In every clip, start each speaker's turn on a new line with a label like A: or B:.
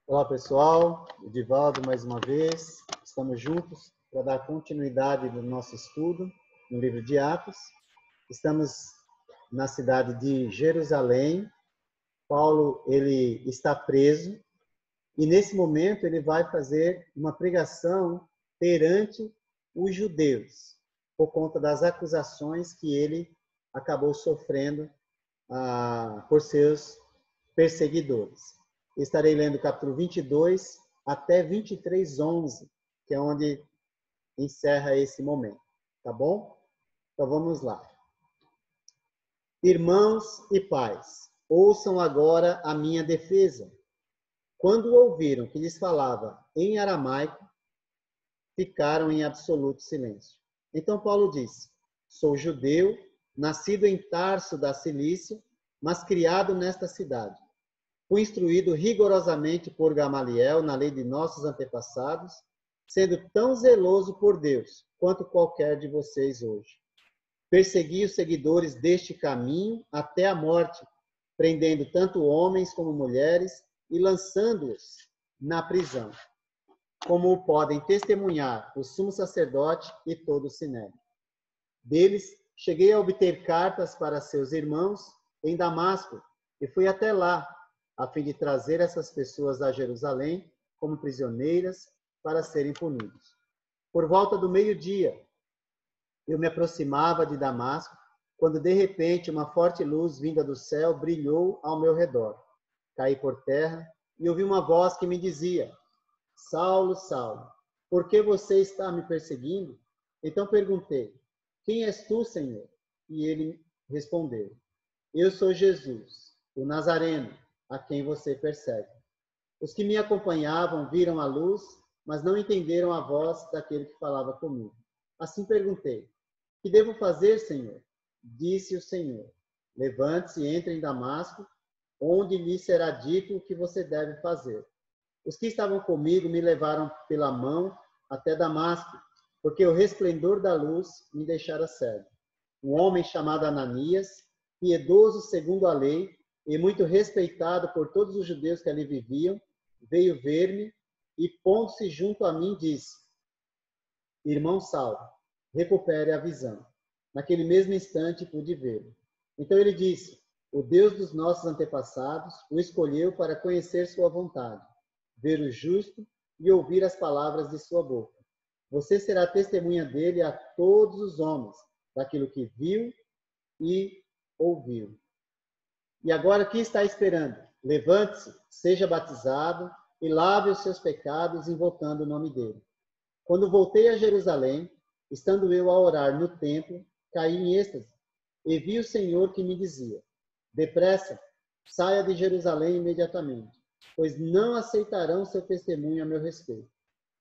A: Olá, pessoal. Edivaldo, mais uma vez. Estamos juntos para dar continuidade no nosso estudo no livro de Atos. Estamos na cidade de Jerusalém. Paulo, ele está preso e nesse momento ele vai fazer uma pregação perante os judeus por conta das acusações que ele acabou sofrendo por seus perseguidores. Estarei lendo o capítulo 22 até 23:11, que é onde encerra esse momento, tá bom? Então vamos lá. Irmãos e pais, ouçam agora a minha defesa. Quando ouviram que lhes falava em aramaico, ficaram em absoluto silêncio. Então Paulo disse: sou judeu, nascido em Tarso da Cilícia, mas criado nesta cidade. Fui instruído rigorosamente por Gamaliel na lei de nossos antepassados, sendo tão zeloso por Deus quanto qualquer de vocês hoje. Persegui os seguidores deste caminho até a morte, prendendo tanto homens como mulheres e lançando-os na prisão, como podem testemunhar o sumo sacerdote e todo o sinédrio. Deles cheguei a obter cartas para seus irmãos em Damasco e fui até lá, a fim de trazer essas pessoas a Jerusalém como prisioneiras para serem punidos. Por volta do meio-dia, eu me aproximava de Damasco, quando de repente uma forte luz vinda do céu brilhou ao meu redor. Caí por terra e ouvi uma voz que me dizia: Saulo, Saulo, por que você está me perseguindo? Então perguntei: quem és tu, Senhor? E ele respondeu: eu sou Jesus, o Nazareno, a quem você persegue. Os que me acompanhavam viram a luz, mas não entenderam a voz daquele que falava comigo. Assim perguntei: que devo fazer, Senhor? Disse o Senhor: levante-se e entre em Damasco, onde lhe será dito o que você deve fazer. Os que estavam comigo me levaram pela mão até Damasco, porque o resplendor da luz me deixara cego. Um homem chamado Ananias, piedoso segundo a lei e muito respeitado por todos os judeus que ali viviam, veio ver-me e, pondo-se junto a mim, disse: irmão Saulo, recupere a visão. Naquele mesmo instante pude vê-lo. Então ele disse: o Deus dos nossos antepassados o escolheu para conhecer sua vontade, ver o justo e ouvir as palavras de sua boca. Você será testemunha dele a todos os homens, daquilo que viu e ouviu. E agora o que está esperando? Levante-se, seja batizado e lave os seus pecados invocando o nome dele. Quando voltei a Jerusalém, estando eu a orar no templo, caí em êxtase e vi o Senhor que me dizia: depressa, saia de Jerusalém imediatamente, pois não aceitarão seu testemunho a meu respeito.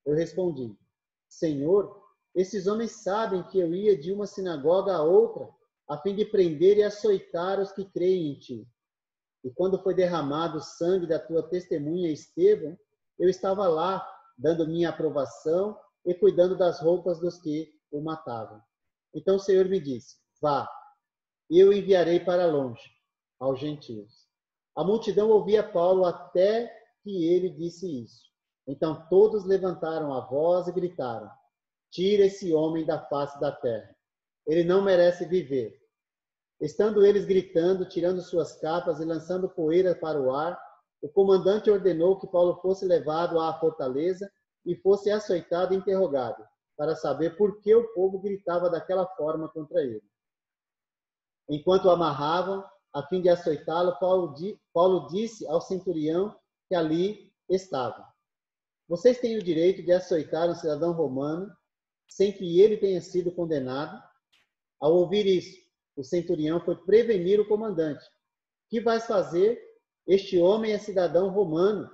A: Eu respondi: Senhor, esses homens sabem que eu ia de uma sinagoga a outra, a fim de prender e açoitar os que creem em ti. E quando foi derramado o sangue da tua testemunha Estevão, eu estava lá, dando minha aprovação e cuidando das roupas dos que o matavam. Então o Senhor me disse: vá, eu o enviarei para longe, aos gentios. A multidão ouvia Paulo até que ele disse isso. Então todos levantaram a voz e gritaram: tira esse homem da face da terra. Ele não merece viver. Estando eles gritando, tirando suas capas e lançando poeira para o ar, o comandante ordenou que Paulo fosse levado à fortaleza e fosse açoitado e interrogado, para saber por que o povo gritava daquela forma contra ele. Enquanto o amarravam, a fim de açoitá-lo, Paulo disse ao centurião que ali estava: vocês têm o direito de açoitar um cidadão romano sem que ele tenha sido condenado? Ao ouvir isso, o centurião foi prevenir o comandante. Que vais fazer? Este homem é cidadão romano.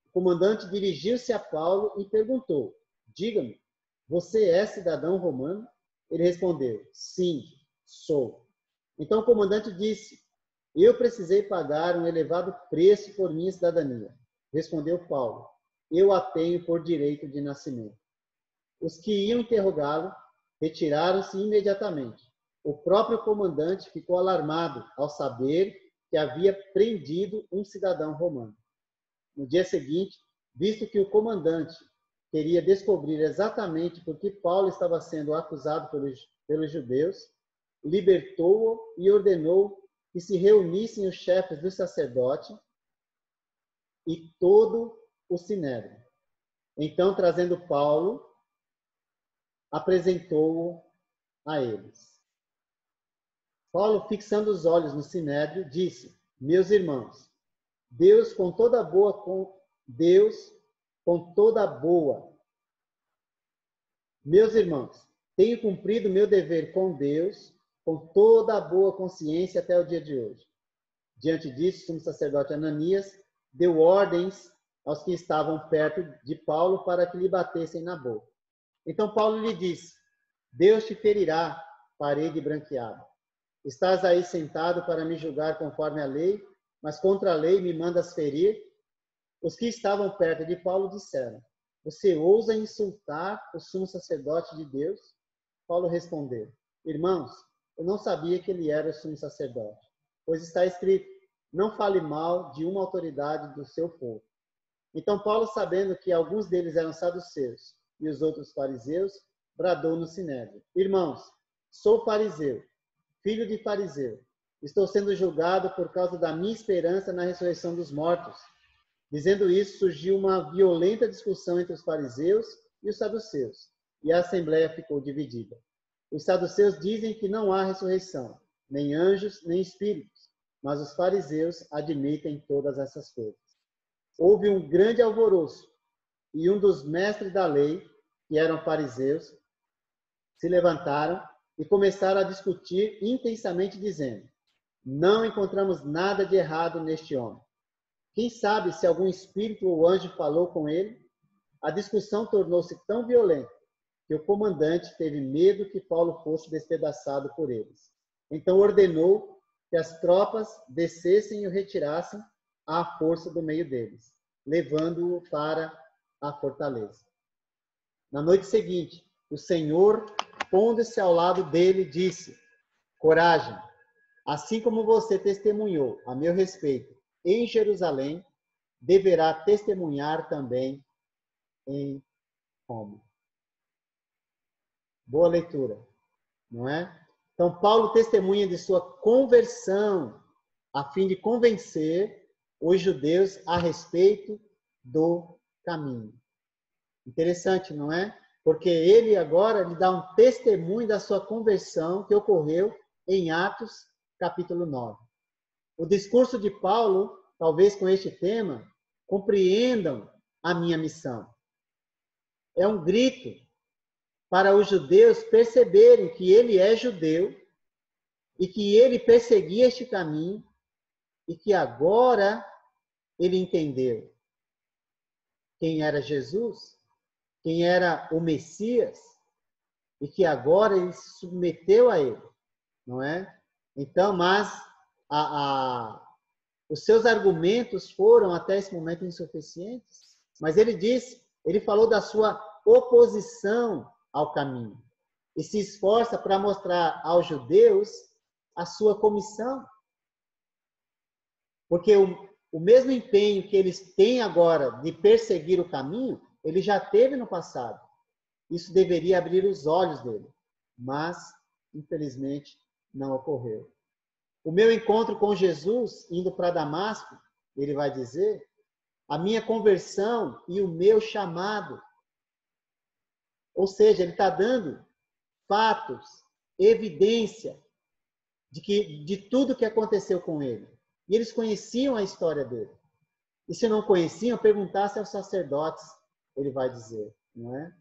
A: O comandante dirigiu-se a Paulo e perguntou: diga-me, você é cidadão romano? Ele respondeu: sim, sou. Então o comandante disse: eu precisei pagar um elevado preço por minha cidadania. Respondeu Paulo: eu a tenho por direito de nascimento. Os que iam interrogá-lo retiraram-se imediatamente. O próprio comandante ficou alarmado ao saber que havia prendido um cidadão romano. No dia seguinte, visto que o comandante queria descobrir exatamente por que Paulo estava sendo acusado pelos judeus, libertou-o e ordenou que se reunissem os chefes do sacerdote e todo o sinédrio. Então, trazendo Paulo, apresentou-o a eles. Paulo, fixando os olhos no sinédrio, disse: meus irmãos, Deus com toda boa, meus irmãos, tenho cumprido meu dever com Deus com toda a boa consciência até o dia de hoje. Diante disso, o sumo sacerdote Ananias deu ordens aos que estavam perto de Paulo para que lhe batessem na boca. Então Paulo lhe disse: Deus te ferirá, parede branqueada. Estás aí sentado para me julgar conforme a lei, mas contra a lei me mandas ferir? Os que estavam perto de Paulo disseram: você ousa insultar o sumo sacerdote de Deus? Paulo respondeu: irmãos, eu não sabia que ele era o sumo sacerdote, pois está escrito: não fale mal de uma autoridade do seu povo. Então Paulo, sabendo que alguns deles eram saduceus e os outros fariseus, bradou no sinédrio: irmãos, sou fariseu, filho de fariseu. Estou sendo julgado por causa da minha esperança na ressurreição dos mortos. Dizendo isso, surgiu uma violenta discussão entre os fariseus e os saduceus, e a assembleia ficou dividida. Os saduceus dizem que não há ressurreição, nem anjos, nem espíritos, mas os fariseus admitem todas essas coisas. Houve um grande alvoroço, e um dos mestres da lei, que eram fariseus, se levantaram e começaram a discutir intensamente, dizendo: não encontramos nada de errado neste homem. Quem sabe se algum espírito ou anjo falou com ele? A discussão tornou-se tão violenta que o comandante teve medo que Paulo fosse despedaçado por eles. Então ordenou que as tropas descessem e o retirassem à força do meio deles, levando-o para a fortaleza. Na noite seguinte, o Senhor, pondo-se ao lado dele, disse: coragem, assim como você testemunhou a meu respeito em Jerusalém, deverá testemunhar também em Roma. Boa leitura, não é? Então, Paulo testemunha de sua conversão a fim de convencer os judeus a respeito do caminho. Interessante, não é? Porque ele agora lhe dá um testemunho da sua conversão que ocorreu em Atos, capítulo 9. O discurso de Paulo, talvez com este tema, compreendam a minha missão. É um grito para os judeus perceberem que ele é judeu e que ele perseguia este caminho e que agora ele entendeu quem era Jesus, quem era o Messias e que agora ele se submeteu a ele, não é? Então, mas os seus argumentos foram até esse momento insuficientes, mas ele falou da sua oposição ao caminho e se esforça para mostrar aos judeus a sua comissão. Porque o mesmo empenho que eles têm agora de perseguir o caminho, ele já teve no passado. Isso deveria abrir os olhos dele, mas, infelizmente, não ocorreu. O meu encontro com Jesus, indo para Damasco, ele vai dizer, a minha conversão e o meu chamado. Ou seja, ele está dando fatos, evidência de tudo que aconteceu com ele. E eles conheciam a história dele. E se não conheciam, perguntasse aos sacerdotes, ele vai dizer, não é?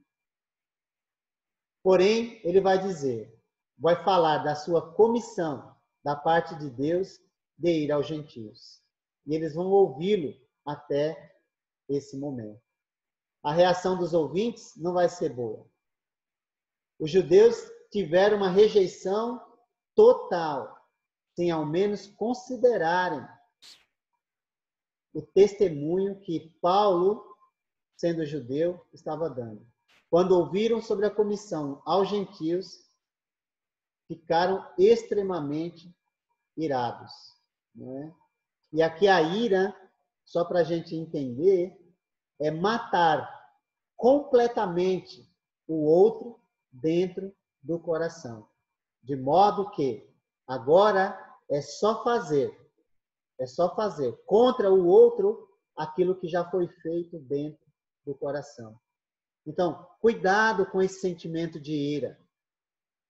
A: Porém, ele vai dizer, vai falar da sua comissão da parte de Deus de ir aos gentios. E eles vão ouvi-lo até esse momento. A reação dos ouvintes não vai ser boa. Os judeus tiveram uma rejeição total, sem ao menos considerarem o testemunho que Paulo, sendo judeu, estava dando. Quando ouviram sobre a comissão aos gentios, ficaram extremamente irados. Não é? E aqui a ira, só para a gente entender, é matar completamente o outro dentro do coração. De modo que agora é só fazer contra o outro aquilo que já foi feito dentro do coração. Então, cuidado com esse sentimento de ira,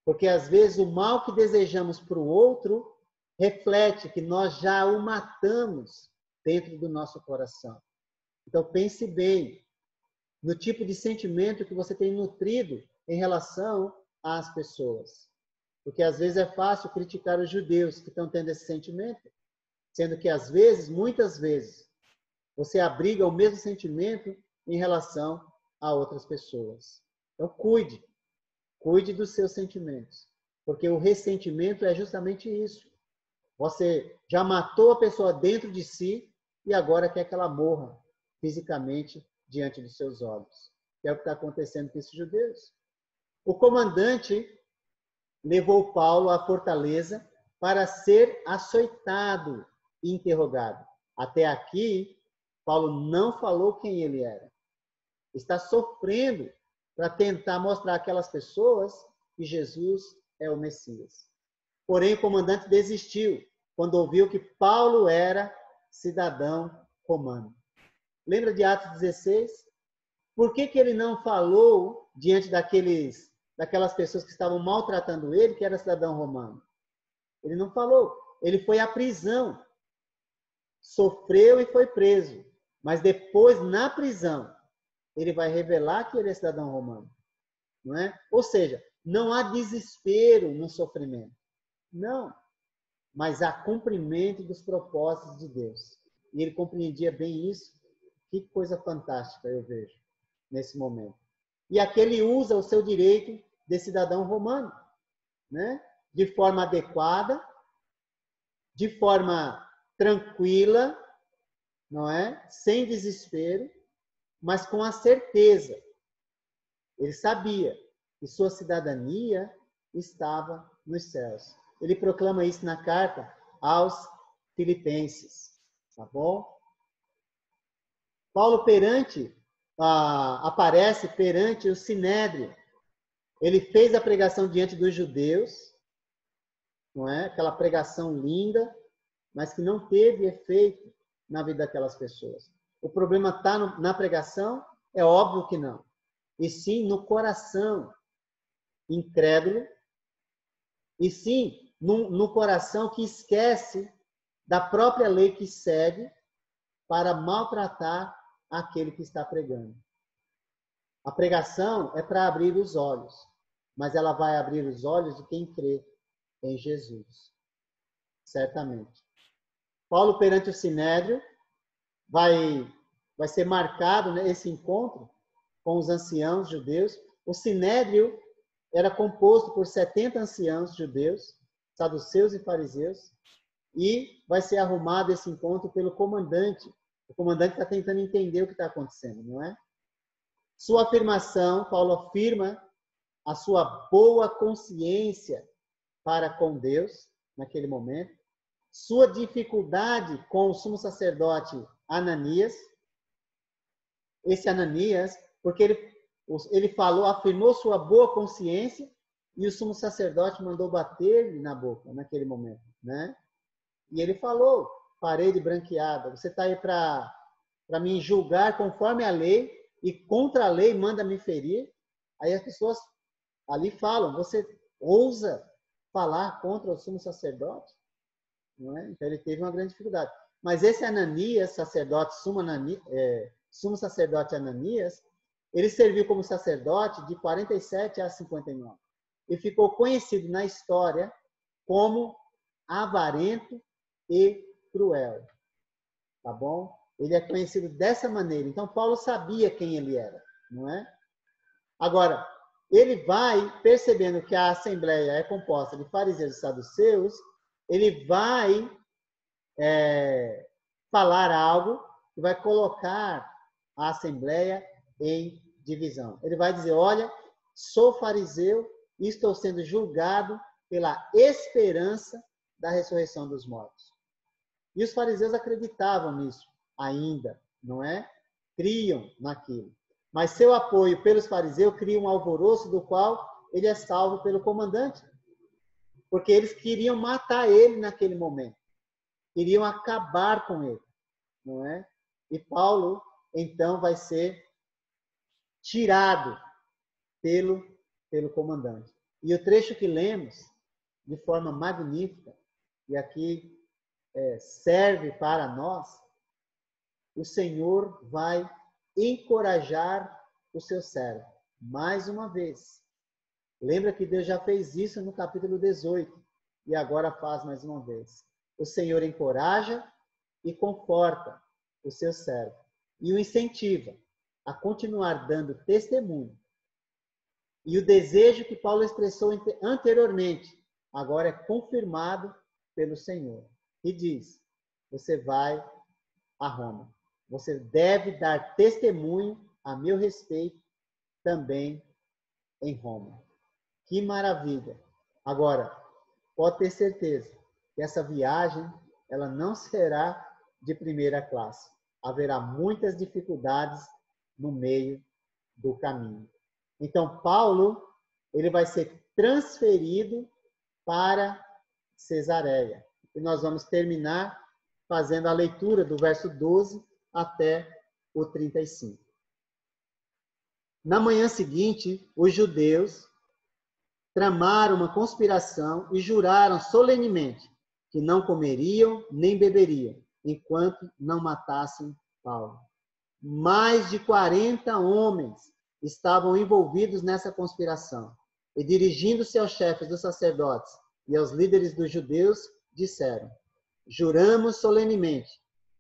A: porque às vezes o mal que desejamos para o outro reflete que nós já o matamos dentro do nosso coração. Então, pense bem no tipo de sentimento que você tem nutrido em relação às pessoas. Porque às vezes é fácil criticar os judeus que estão tendo esse sentimento, sendo que às vezes, muitas vezes, você abriga o mesmo sentimento em relação a outras pessoas. Então, cuide dos seus sentimentos, porque o ressentimento é justamente isso. Você já matou a pessoa dentro de si e agora quer que ela morra fisicamente diante dos seus olhos. Que é o que está acontecendo com esses judeus. O comandante levou Paulo à fortaleza para ser açoitado e interrogado. Até aqui, Paulo não falou quem ele era. Está sofrendo para tentar mostrar àquelas pessoas que Jesus é o Messias. Porém, o comandante desistiu quando ouviu que Paulo era cidadão romano. Lembra de Atos 16? Por que ele não falou diante daquelas pessoas que estavam maltratando ele, que era cidadão romano? Ele não falou. Ele foi à prisão. Sofreu e foi preso. Mas depois, na prisão, ele vai revelar que ele é cidadão romano. Não é? Ou seja, não há desespero no sofrimento. Não. Mas há cumprimento dos propósitos de Deus. E ele compreendia bem isso. Que coisa fantástica eu vejo nesse momento. E aqui ele usa o seu direito de cidadão romano, né? De forma adequada, de forma tranquila, não é? Sem desespero, mas com a certeza. Ele sabia que sua cidadania estava nos céus. Ele proclama isso na carta aos Filipenses, tá bom? Paulo aparece perante o Sinédrio. Ele fez a pregação diante dos judeus, não é? Aquela pregação linda, mas que não teve efeito na vida daquelas pessoas. O problema está na pregação? É óbvio que não. E sim no coração incrédulo, e sim no coração que esquece da própria lei que segue para maltratar aquele que está pregando. A pregação é para abrir os olhos, mas ela vai abrir os olhos de quem crê em Jesus. Certamente. Paulo, perante o Sinédrio, vai ser marcado, né, esse encontro com os anciãos judeus. O Sinédrio era composto por 70 anciãos judeus, saduceus e fariseus, e vai ser arrumado esse encontro pelo comandante. O comandante está tentando entender o que está acontecendo, não é? Sua afirmação, Paulo afirma a sua boa consciência para com Deus, naquele momento. Sua dificuldade com o sumo sacerdote Ananias. Esse Ananias, porque ele falou, afirmou sua boa consciência e o sumo sacerdote mandou bater-lhe na boca naquele momento, né? E ele falou, parede branqueada, você está aí para me julgar conforme a lei e contra a lei manda me ferir? Aí as pessoas ali falam, você ousa falar contra o sumo sacerdote? Não é? Então ele teve uma grande dificuldade. Mas esse Ananias, sumo sacerdote Ananias, ele serviu como sacerdote de 47 a 59. E ficou conhecido na história como avarento e cruel. Tá bom? Ele é conhecido dessa maneira. Então, Paulo sabia quem ele era, não é? Agora, ele vai, percebendo que a assembleia é composta de fariseus e saduceus, ele vai falar algo que vai colocar a assembleia em divisão. Ele vai dizer, olha, sou fariseu e estou sendo julgado pela esperança da ressurreição dos mortos. E os fariseus acreditavam nisso ainda, não é? criam naquilo. Mas seu apoio pelos fariseus cria um alvoroço do qual ele é salvo pelo comandante. Porque eles queriam matar ele naquele momento. Queriam acabar com ele, não é? E Paulo, então, vai ser tirado pelo comandante. E o trecho que lemos, de forma magnífica, e aqui serve para nós, o Senhor vai encorajar o seu servo. Mais uma vez. Lembra que Deus já fez isso no capítulo 18 e agora faz mais uma vez. O Senhor encoraja e conforta o seu servo e o incentiva a continuar dando testemunho. E o desejo que Paulo expressou anteriormente agora é confirmado pelo Senhor. E diz: você vai a Roma. Você deve dar testemunho a meu respeito também em Roma. Que maravilha! Agora, pode ter certeza que essa viagem ela não será de primeira classe. Haverá muitas dificuldades no meio do caminho. Então, Paulo, ele vai ser transferido para Cesareia. E nós vamos terminar fazendo a leitura do verso 12 até o 35. Na manhã seguinte, os judeus tramaram uma conspiração e juraram solenemente que não comeriam nem beberiam, enquanto não matassem Paulo. Mais de 40 homens estavam envolvidos nessa conspiração. E dirigindo-se aos chefes dos sacerdotes e aos líderes dos judeus, disseram: juramos solenemente,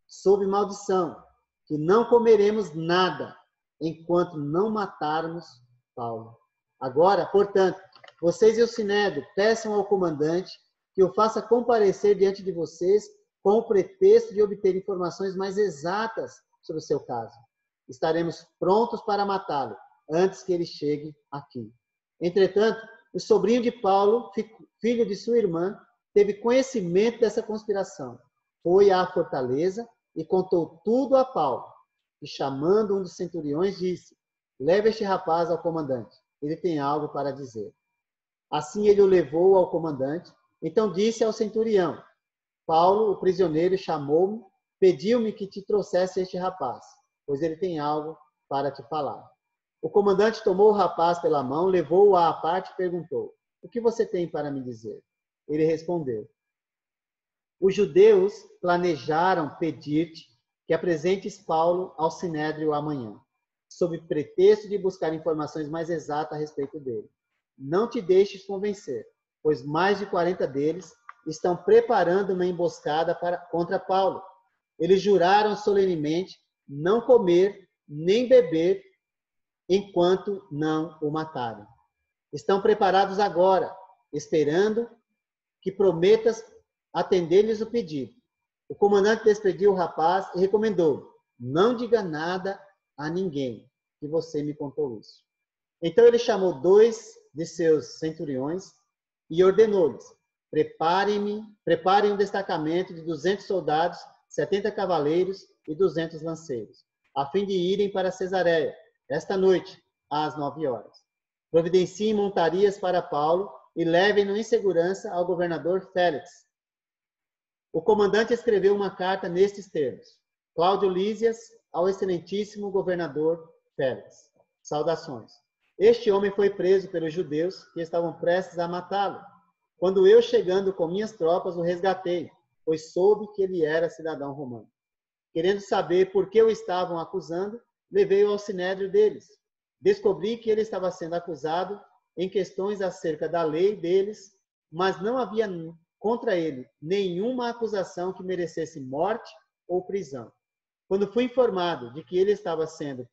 A: sob maldição, que não comeremos nada, enquanto não matarmos Paulo. Agora, portanto, vocês e o Sinédrio peçam ao comandante que o faça comparecer diante de vocês com o pretexto de obter informações mais exatas sobre o seu caso. Estaremos prontos para matá-lo antes que ele chegue aqui. Entretanto, o sobrinho de Paulo, filho de sua irmã, teve conhecimento dessa conspiração. Foi à fortaleza e contou tudo a Paulo. E chamando um dos centuriões, disse: leve este rapaz ao comandante. Ele tem algo para dizer. Assim ele o levou ao comandante. Então disse ao centurião: Paulo, o prisioneiro, chamou-me, pediu-me que te trouxesse este rapaz, pois ele tem algo para te falar. O comandante tomou o rapaz pela mão, levou-o à parte e perguntou: o que você tem para me dizer? Ele respondeu: os judeus planejaram pedir-te que apresentes Paulo ao Sinédrio amanhã, sob pretexto de buscar informações mais exatas a respeito dele. Não te deixes convencer, pois mais de 40 deles estão preparando uma emboscada contra Paulo. Eles juraram solenemente não comer nem beber enquanto não o matarem. Estão preparados agora, esperando que prometas atender-lhes o pedido. O comandante despediu o rapaz e recomendou: não diga nada a ninguém que você me contou isso. Então ele chamou 2 de seus centuriões e ordenou-lhes: preparem um destacamento de 200 soldados, 70 cavaleiros e 200 lanceiros, a fim de irem para Cesareia esta noite, às 9 horas. Providenciem montarias para Paulo e levem-no em segurança ao governador Félix. O comandante escreveu uma carta nestes termos: Cláudio Lísias, ao excelentíssimo governador Félix. Saudações. Este homem foi preso pelos judeus que estavam prestes a matá-lo. Quando eu, chegando com minhas tropas, o resgatei, pois soube que ele era cidadão romano. Querendo saber por que o estavam acusando, levei-o ao sinédrio deles. Descobri que ele estava sendo acusado em questões acerca da lei deles, mas não havia contra ele nenhuma acusação que merecesse morte ou prisão. Quando fui informado de que estava sendo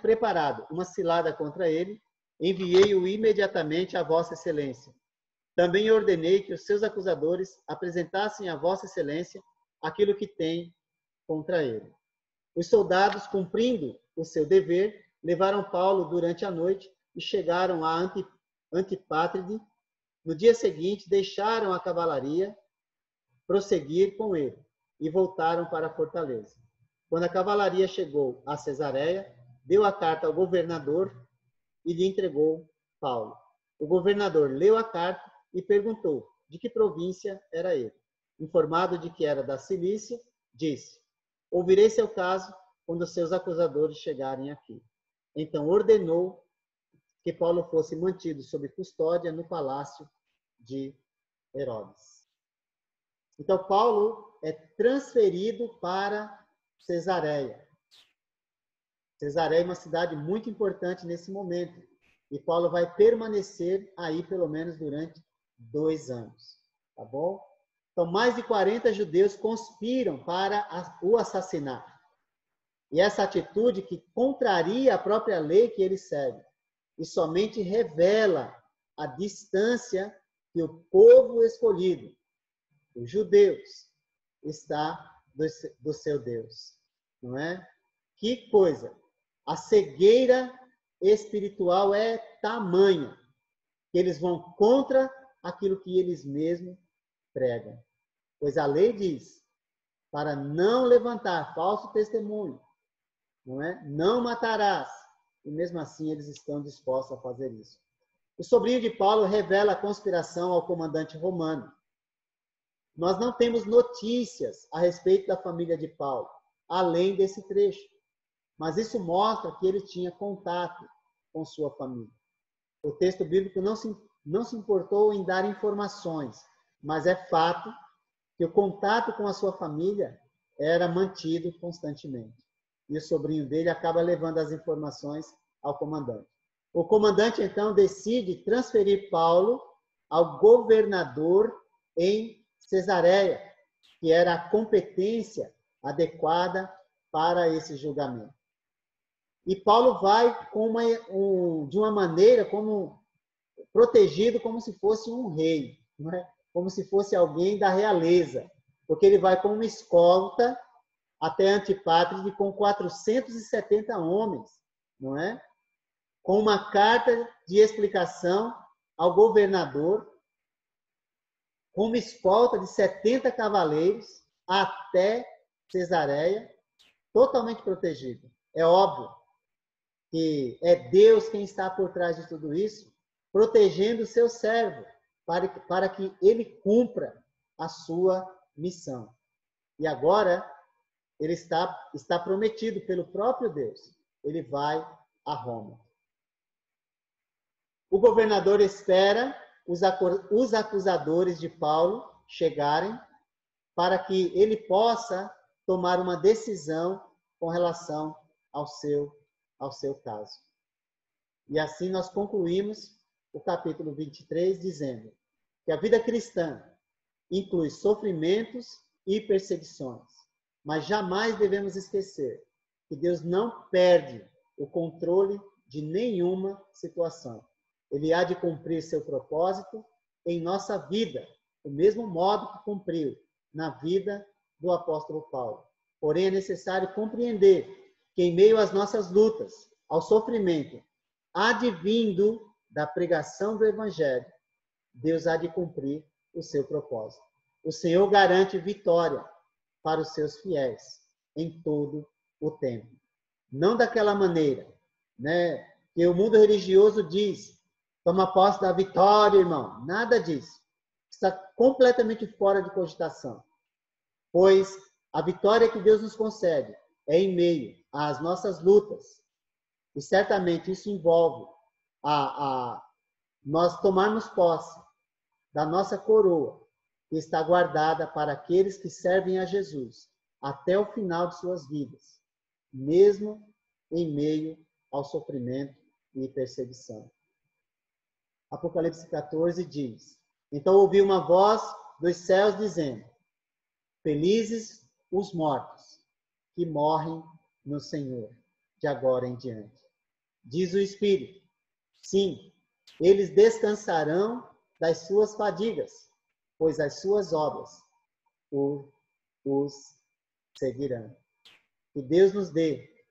A: preparado uma cilada contra ele, enviei-o imediatamente a Vossa Excelência. Também ordenei que os seus acusadores apresentassem a Vossa Excelência aquilo que tem contra ele. Os soldados, cumprindo o seu dever, levaram Paulo durante a noite e chegaram a Antipátride. No dia seguinte, deixaram a cavalaria prosseguir com ele e voltaram para a fortaleza. Quando a cavalaria chegou a Cesareia, deu a carta ao governador e lhe entregou Paulo. O governador leu a carta e perguntou de que província era ele. Informado de que era da Cilícia, disse: ouvirei seu caso quando seus acusadores chegarem aqui. Então ordenou que Paulo fosse mantido sob custódia no palácio de Herodes. Então Paulo é transferido para Cesareia. Cesareia é uma cidade muito importante nesse momento. E Paulo vai permanecer aí pelo menos durante 2 anos. Tá bom? Então, mais de 40 judeus conspiram para o assassinar. E essa atitude que contraria a própria lei que ele segue. E somente revela a distância que o povo escolhido, os judeus, está do seu Deus. Não é? Que coisa! A cegueira espiritual é tamanha que eles vão contra aquilo que eles mesmos pregam. Pois a lei diz, para não levantar falso testemunho, não é? Não matarás. E mesmo assim eles estão dispostos a fazer isso. O sobrinho de Paulo revela a conspiração ao comandante romano. Nós não temos notícias a respeito da família de Paulo, além desse trecho. Mas isso mostra que ele tinha contato com sua família. O texto bíblico não se importou em dar informações, mas é fato que o contato com a sua família era mantido constantemente. E o sobrinho dele acaba levando as informações ao comandante. O comandante, então, decide transferir Paulo ao governador em Cesareia, que era a competência adequada para esse julgamento. E Paulo vai de uma maneira como protegido como se fosse um rei, não é? Como se fosse alguém da realeza, porque ele vai com uma escolta até Antípatris com 470 homens, não é? Com uma carta de explicação ao governador, com uma escolta de 70 cavaleiros até Cesareia, totalmente protegido. É óbvio que é Deus quem está por trás de tudo isso, protegendo o seu servo, para que ele cumpra a sua missão. E agora, ele está prometido pelo próprio Deus. Ele vai a Roma. O governador espera os acusadores de Paulo chegarem para que ele possa tomar uma decisão com relação ao seu caso. E assim nós concluímos o capítulo 23, dizendo que a vida cristã inclui sofrimentos e perseguições, mas jamais devemos esquecer que Deus não perde o controle de nenhuma situação. Ele há de cumprir seu propósito em nossa vida, do mesmo modo que cumpriu na vida do apóstolo Paulo. Porém, é necessário compreender que em meio às nossas lutas, ao sofrimento, advindo da pregação do Evangelho, Deus há de cumprir o seu propósito. O Senhor garante vitória para os seus fiéis em todo o tempo. Não daquela maneira, né, que o mundo religioso diz, toma posse da vitória, irmão. Nada disso. Está completamente fora de cogitação. Pois a vitória que Deus nos concede é em meio às nossas lutas. E certamente isso envolve nós tomarmos posse da nossa coroa, que está guardada para aqueles que servem a Jesus até o final de suas vidas, mesmo em meio ao sofrimento e perseguição. Apocalipse 14 diz: então ouvi uma voz dos céus dizendo: felizes os mortos que morrem no Senhor, de agora em diante. Diz o Espírito: sim, eles descansarão das suas fadigas, pois as suas obras os seguirão. Que Deus nos dê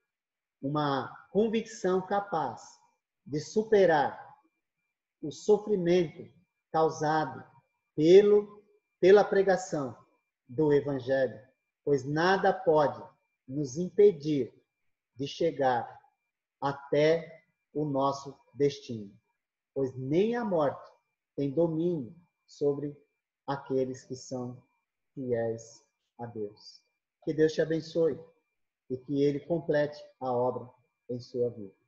A: uma convicção capaz de superar o sofrimento causado pela pregação do Evangelho, pois nada pode nos impedir de chegar até o nosso destino, pois nem a morte tem domínio sobre aqueles que são fiéis a Deus. Que Deus te abençoe e que Ele complete a obra em sua vida.